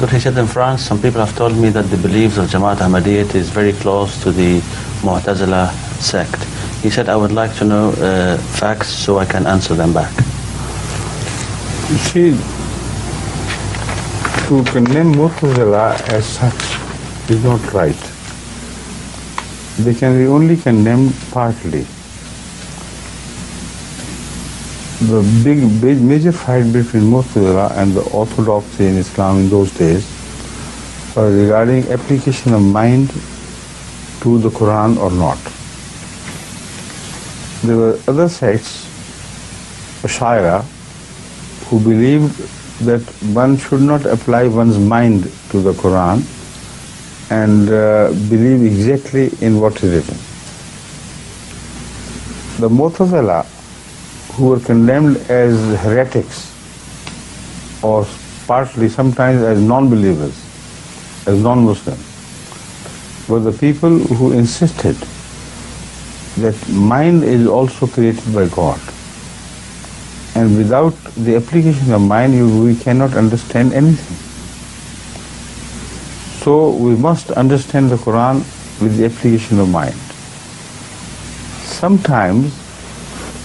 But he said in France, some people have told me that the beliefs of Jamaat Ahmadiyyat is very close to the Mu'tazila sect. He said, I would like to know facts so I can answer them back. You see, to condemn Mu'tazila as such is not right. They can be only condemned partly. The major fight between Mu'tazila and the orthodoxy in Islam in those days was regarding application of mind to the Quran or not. There were other sects, Ash'ari, who believed that one should not apply one's mind to the Quran and believe exactly in what is written. The Mu'tazila, who were condemned as heretics or partly sometimes as non-believers, as non-Muslims, were the people who insisted that mind is also created by God. And without the application of mind, we cannot understand anything. So we must understand the Quran with the application of mind. Sometimes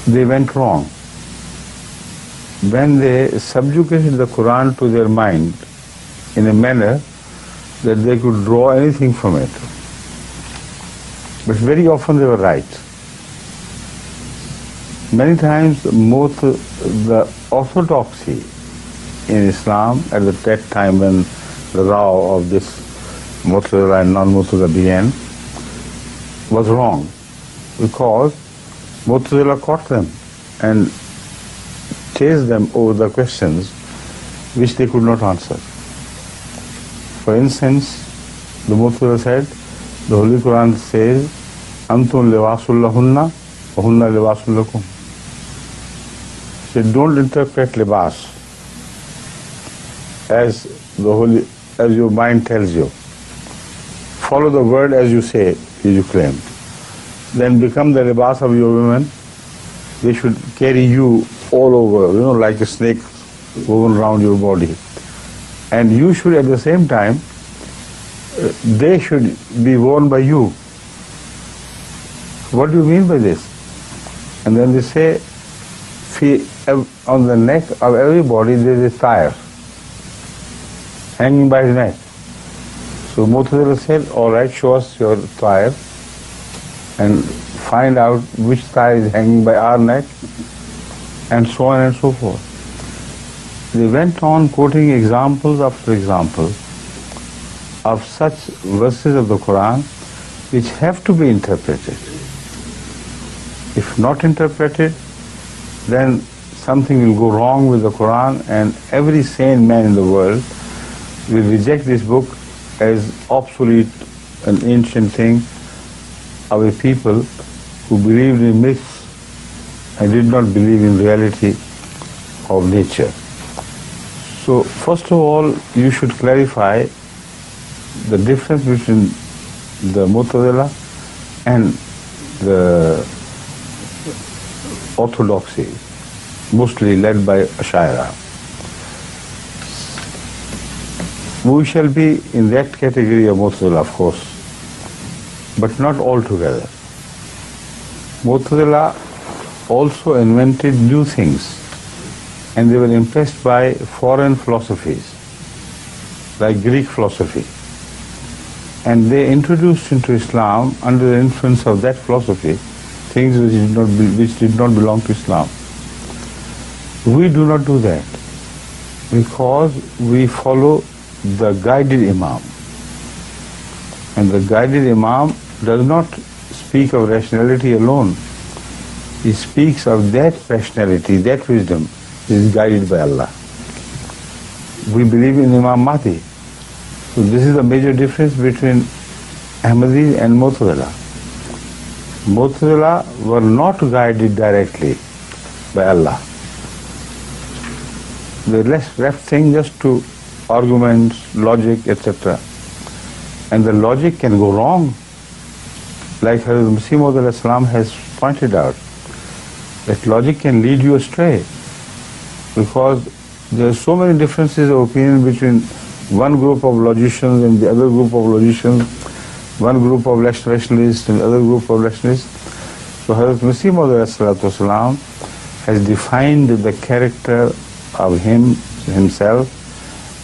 they went wrong. When they subjugated the Quran to their mind in a manner that they could draw anything from it. But very often they were right. Many times the orthodoxy in Islam at that time when the row of this Mu'tazila and non-Mu'tazila began was wrong, because Mu'tazila caught them and chased them over the questions which they could not answer. For instance, the Mu'tazila said, the Holy Quran says, Antum libasul lahunna wa hunna libasul lakum. So don't interpret libas as your mind tells you. Follow the word as you say, as you claim. Then become the libas of your women. They should carry you all over, like a snake woven around your body. And you should at the same time, they should be worn by you. What do you mean by this? And then they say, on the neck of everybody there is a tire hanging by his neck. So Mu'tazila said, all right, show us your tire and find out which tire is hanging by our neck, and so on and so forth. They went on quoting examples after example of such verses of the Quran which have to be interpreted. If not interpreted, then something will go wrong with the Quran, and every sane man in the world will reject this book as obsolete, an ancient thing of a people who believed in myths and did not believe in reality of nature. So first of all, you should clarify the difference between the Mu'tazila and the orthodoxy, mostly led by Ash'ari. We shall be in that category of Mu'tazila, of course, but not altogether. Mu'tazila also invented new things, and they were impressed by foreign philosophies, like Greek philosophy. And they introduced into Islam, under the influence of that philosophy, things which did not belong to Islam. We do not do that, because we follow the guided Imam. And the guided Imam does not speak of rationality alone. He speaks of that rationality, that wisdom is guided by Allah. We believe in Imam Mahdi. So this is the major difference between Ahmadis and Mu'tazila. Mu'tazila were not guided directly by Allah. They left things just to arguments, logic, etc. And the logic can go wrong. Like Hazrat Masih Maud has pointed out, that logic can lead you astray, because there are so many differences of opinion between one group of logicians and the other group of logicians, one group of rationalists and the other group of rationalists. So Hazrat Masih Maud has defined the character of himself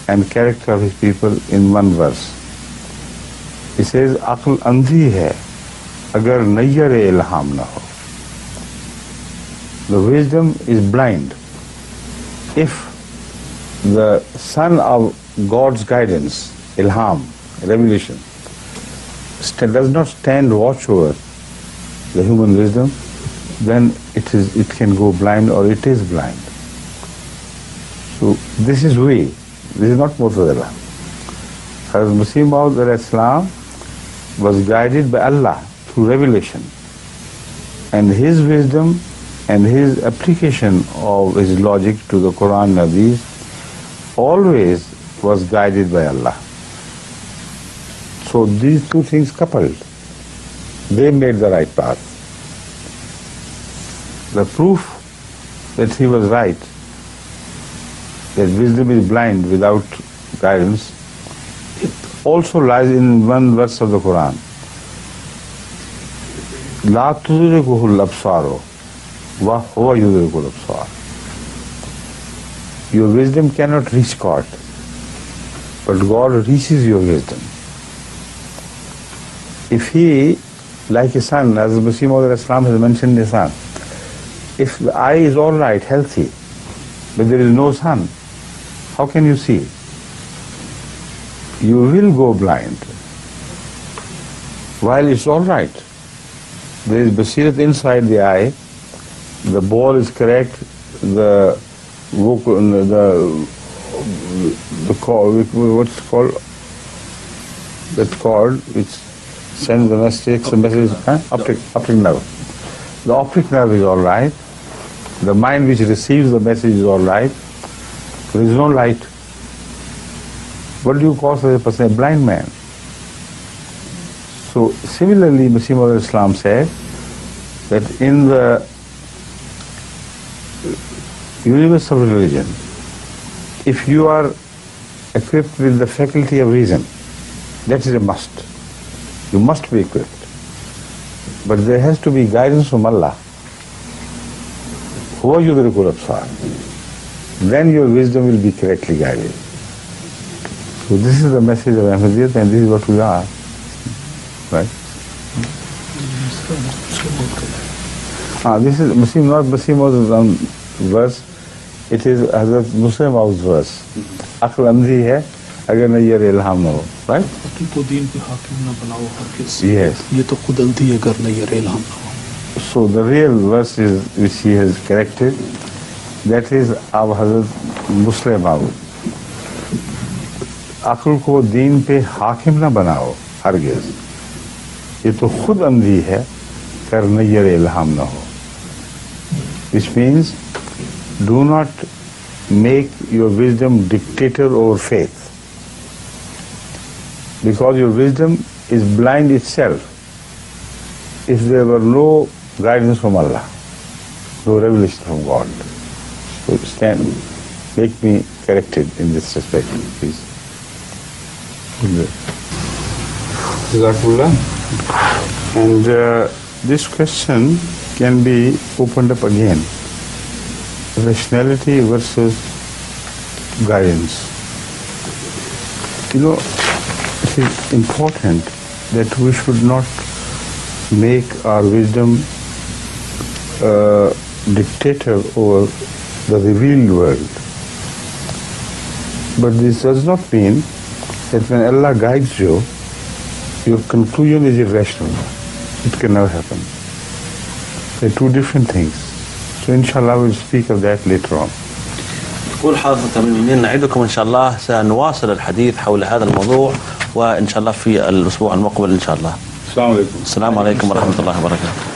and character of his people in one verse. He says, Aql andhi hai, agar nayyar-e ilham na ho. The wisdom is blind. If the sun of God's guidance, ilham, revelation, does not stand watch over the human wisdom, then it can go blind or it is blind. So this is we. This is not Mu'tazila. Hazrat Masih Maud was guided by Allah through revelation, and his wisdom and his application of his logic to the Quran and Hadith always was guided by Allah. So these two things coupled, they made the right path. The proof that he was right, that wisdom is blind without guidance, it also lies in one verse of the Quran. La tudrikuhul absaru wa huwa yudrikul absar. Your wisdom cannot reach God, but God reaches your wisdom. If he, like a son, as Masih Maud has mentioned the sun, if the eye is all right, healthy, but there is no sun, how can you see? You will go blind. While it's all right, there is basirat inside the eye, the ball is correct, the cord, what's called, that cord which sends the message, optic nerve. The optic nerve is all right. The mind which receives the message is all right. There is no light. What do you call such a person? A blind man. So similarly, Masih Maud said that in the universe of religion, if you are equipped with the faculty of reason, that is a must. You must be equipped. But there has to be guidance from Allah. Huwa yudrikul absar. Then your wisdom will be correctly guided. So this is the message of Ahmadiyyat, and this is what we are. Right? This is not Masih Maud's verse. It is Hazrat Masih Maud's verse. Aql andhi hai, agar nayyar ilham na ho. Right? Yes. So the real verse is, which he has corrected, that is of Hazrat Masih Maud. अक्ल को दीन पे हाकिम ना बनाओ हरगिज़, ये तो खुद अंधी है कर नय्यर इल्हाम ना हो. Which means, do not make your wisdom dictator over faith, because your wisdom is blind itself. If there were no guidance from Allah, no revelation from God. So stand, make me corrected in this respect, please. Jazakallah. And this question can be opened up again. Rationality versus guidance. You know, it is important that we should not make our wisdom dictator over the revealed world. But this does not mean that when Allah guides you, your conclusion is irrational. It can never happen. They're two different things. So inshallah we'll speak of that later on. يقول حضرة أمير المؤمنين نعدكم إن شاء الله سنواصل الحديث حول هذا الموضوع وإن شاء الله في الأسبوع المقبل إن شاء الله. السلام عليكم. السلام عليكم ورحمة الله وبركاته.